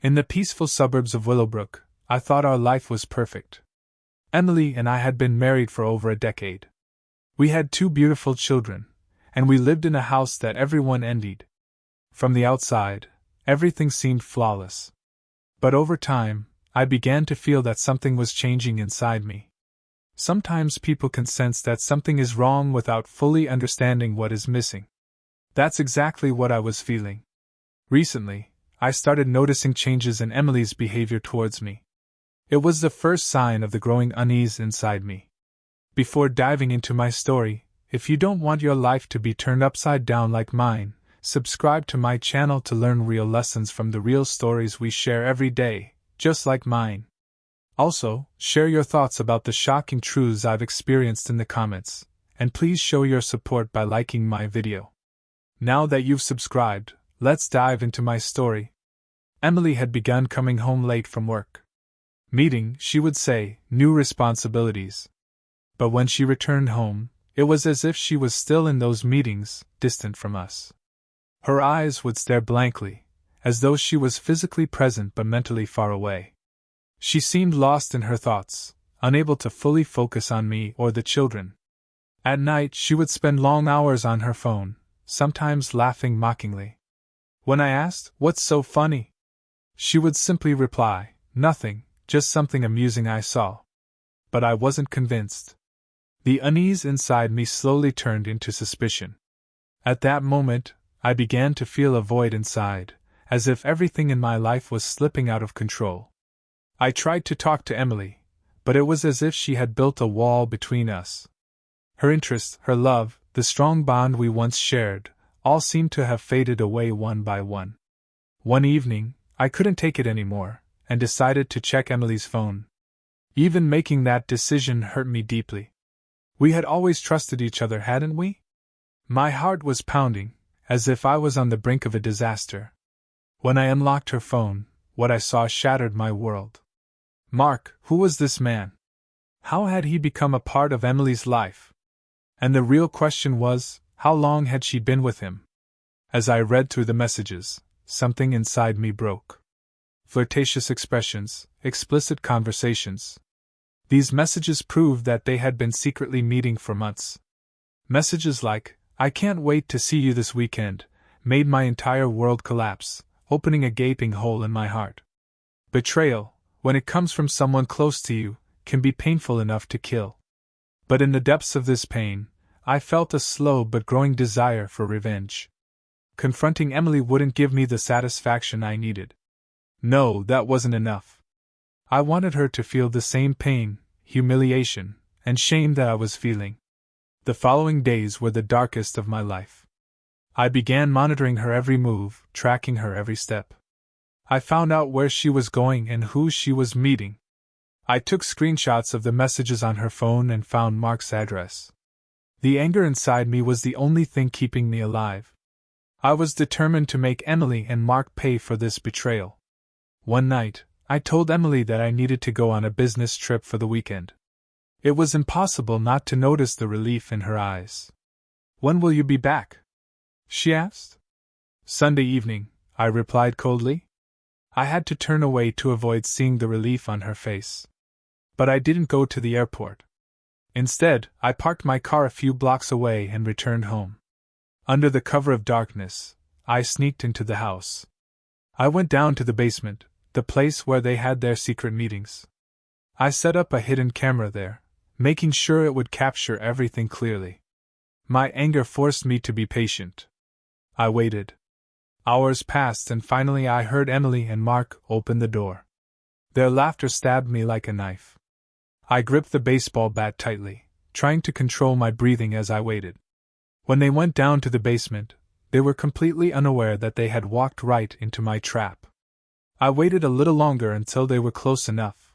In the peaceful suburbs of Willowbrook, I thought our life was perfect. Emily and I had been married for over a decade. We had 2 beautiful children, and we lived in a house that everyone envied. From the outside, everything seemed flawless. But over time, I began to feel that something was changing inside me. Sometimes people can sense that something is wrong without fully understanding what is missing. That's exactly what I was feeling. Recently, I started noticing changes in Emily's behavior towards me. It was the first sign of the growing unease inside me. Before diving into my story, if you don't want your life to be turned upside down like mine, subscribe to my channel to learn real lessons from the real stories we share every day, just like mine. Also, share your thoughts about the shocking truths I've experienced in the comments, and please show your support by liking my video. Now that you've subscribed, let's dive into my story. Emily had begun coming home late from work. Meeting, she would say, new responsibilities. But when she returned home, it was as if she was still in those meetings, distant from us. Her eyes would stare blankly, as though she was physically present but mentally far away. She seemed lost in her thoughts, unable to fully focus on me or the children. At night, she would spend long hours on her phone, sometimes laughing mockingly. When I asked, "What's so funny?" she would simply reply, "Nothing, just something amusing I saw." But I wasn't convinced. The unease inside me slowly turned into suspicion. At that moment, I began to feel a void inside, as if everything in my life was slipping out of control. I tried to talk to Emily, but it was as if she had built a wall between us. Her interest, her love, the strong bond we once shared, all seemed to have faded away one by one. One evening, I couldn't take it anymore, and decided to check Emily's phone. Even making that decision hurt me deeply. We had always trusted each other, hadn't we? My heart was pounding, as if I was on the brink of a disaster. When I unlocked her phone, what I saw shattered my world. Mark, who was this man? How had he become a part of Emily's life? And the real question was, how long had she been with him? As I read through the messages, something inside me broke. Flirtatious expressions, explicit conversations. These messages proved that they had been secretly meeting for months. Messages like, "I can't wait to see you this weekend," made my entire world collapse, opening a gaping hole in my heart. Betrayal, when it comes from someone close to you, can be painful enough to kill. But in the depths of this pain, I felt a slow but growing desire for revenge. Confronting Emily wouldn't give me the satisfaction I needed. No, that wasn't enough. I wanted her to feel the same pain, humiliation, and shame that I was feeling. The following days were the darkest of my life. I began monitoring her every move, tracking her every step. I found out where she was going and who she was meeting. I took screenshots of the messages on her phone and found Mark's address. The anger inside me was the only thing keeping me alive. I was determined to make Emily and Mark pay for this betrayal. One night, I told Emily that I needed to go on a business trip for the weekend. It was impossible not to notice the relief in her eyes. "When will you be back?" she asked. "Sunday evening," I replied coldly. I had to turn away to avoid seeing the relief on her face. But I didn't go to the airport. Instead, I parked my car a few blocks away and returned home. Under the cover of darkness, I sneaked into the house. I went down to the basement, the place where they had their secret meetings. I set up a hidden camera there, making sure it would capture everything clearly. My anger forced me to be patient. I waited. Hours passed and finally I heard Emily and Mark open the door. Their laughter stabbed me like a knife. I gripped the baseball bat tightly, trying to control my breathing as I waited. When they went down to the basement, they were completely unaware that they had walked right into my trap. I waited a little longer until they were close enough.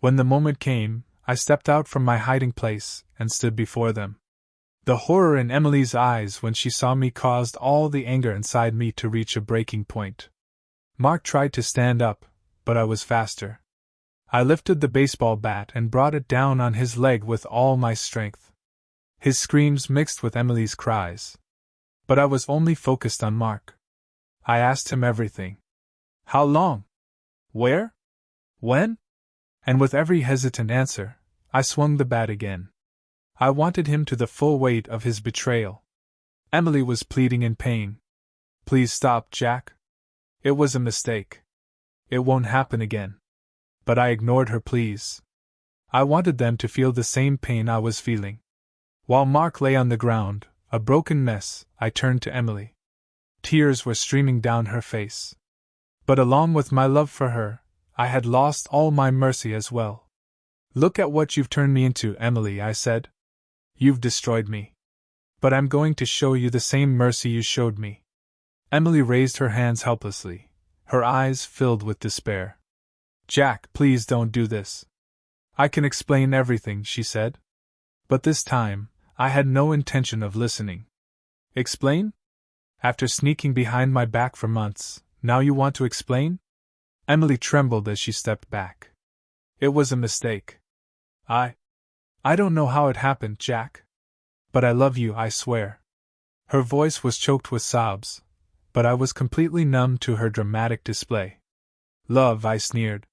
When the moment came, I stepped out from my hiding place and stood before them. The horror in Emily's eyes when she saw me caused all the anger inside me to reach a breaking point. Mark tried to stand up, but I was faster. I lifted the baseball bat and brought it down on his leg with all my strength. His screams mixed with Emily's cries. But I was only focused on Mark. I asked him everything. "How long?" Where? When? And with every hesitant answer, I swung the bat again. I wanted him to the full weight of his betrayal. Emily was pleading in pain. Please stop, Jack. It was a mistake. It won't happen again. But I ignored her pleas. I wanted them to feel the same pain I was feeling. While Mark lay on the ground, a broken mess, I turned to Emily. Tears were streaming down her face. But along with my love for her, I had lost all my mercy as well. Look at what you've turned me into, Emily, I said. You've destroyed me. But I'm going to show you the same mercy you showed me. Emily raised her hands helplessly, her eyes filled with despair. Jack, please don't do this. I can explain everything, she said. But this time, I had no intention of listening. Explain? After sneaking behind my back for months, now you want to explain? Emily trembled as she stepped back. It was a mistake. I don't know how it happened, Jack. But I love you, I swear. Her voice was choked with sobs, but I was completely numb to her dramatic display. Love, I sneered.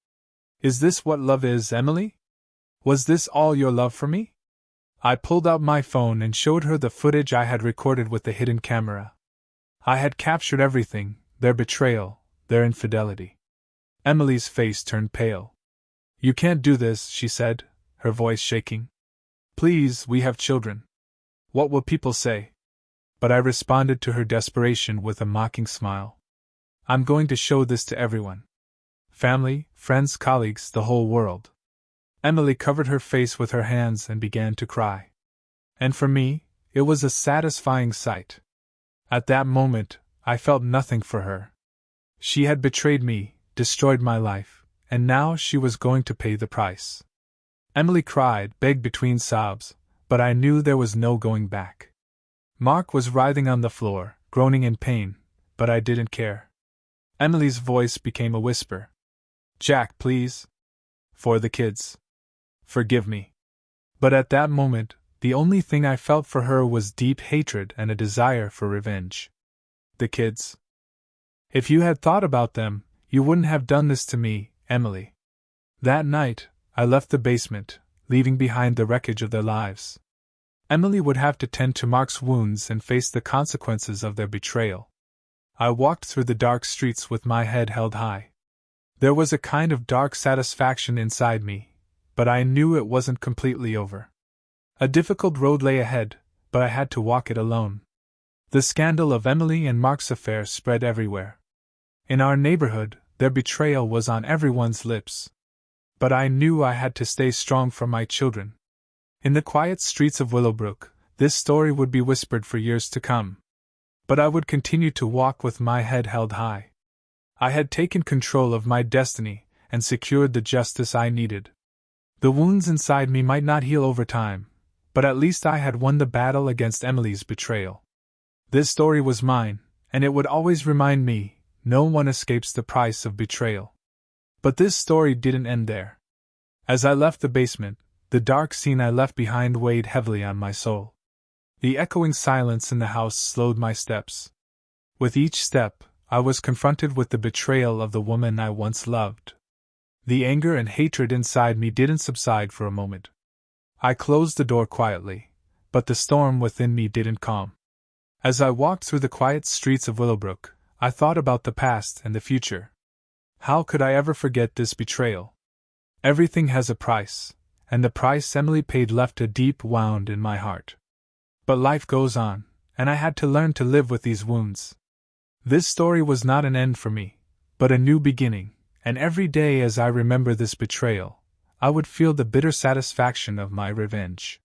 Is this what love is, Emily? Was this all your love for me? I pulled out my phone and showed her the footage I had recorded with the hidden camera. I had captured everything, their betrayal, their infidelity. Emily's face turned pale. You can't do this, she said, her voice shaking. Please, we have children. What will people say? But I responded to her desperation with a mocking smile. I'm going to show this to everyone. Family, friends, colleagues, the whole world. Emily covered her face with her hands and began to cry. And for me, it was a satisfying sight. At that moment, I felt nothing for her. She had betrayed me, destroyed my life, and now she was going to pay the price. Emily cried, begged between sobs, but I knew there was no going back. Mark was writhing on the floor, groaning in pain, but I didn't care. Emily's voice became a whisper. Jack, please. For the kids. Forgive me. But at that moment, the only thing I felt for her was deep hatred and a desire for revenge. The kids. If you had thought about them, you wouldn't have done this to me, Emily. That night, I left the basement, leaving behind the wreckage of their lives. Emily would have to tend to Mark's wounds and face the consequences of their betrayal. I walked through the dark streets with my head held high. There was a kind of dark satisfaction inside me, but I knew it wasn't completely over. A difficult road lay ahead, but I had to walk it alone. The scandal of Emily and Mark's affair spread everywhere. In our neighborhood, their betrayal was on everyone's lips. But I knew I had to stay strong for my children. In the quiet streets of Willowbrook, this story would be whispered for years to come. But I would continue to walk with my head held high. I had taken control of my destiny and secured the justice I needed. The wounds inside me might not heal over time, but at least I had won the battle against Emily's betrayal. This story was mine, and it would always remind me, no one escapes the price of betrayal. But this story didn't end there. As I left the basement, the dark scene I left behind weighed heavily on my soul. The echoing silence in the house slowed my steps. With each step, I was confronted with the betrayal of the woman I once loved. The anger and hatred inside me didn't subside for a moment. I closed the door quietly, but the storm within me didn't calm. As I walked through the quiet streets of Willowbrook, I thought about the past and the future. How could I ever forget this betrayal? Everything has a price, and the price Emily paid left a deep wound in my heart. But life goes on, and I had to learn to live with these wounds. This story was not an end for me, but a new beginning, and every day as I remember this betrayal, I would feel the bitter satisfaction of my revenge.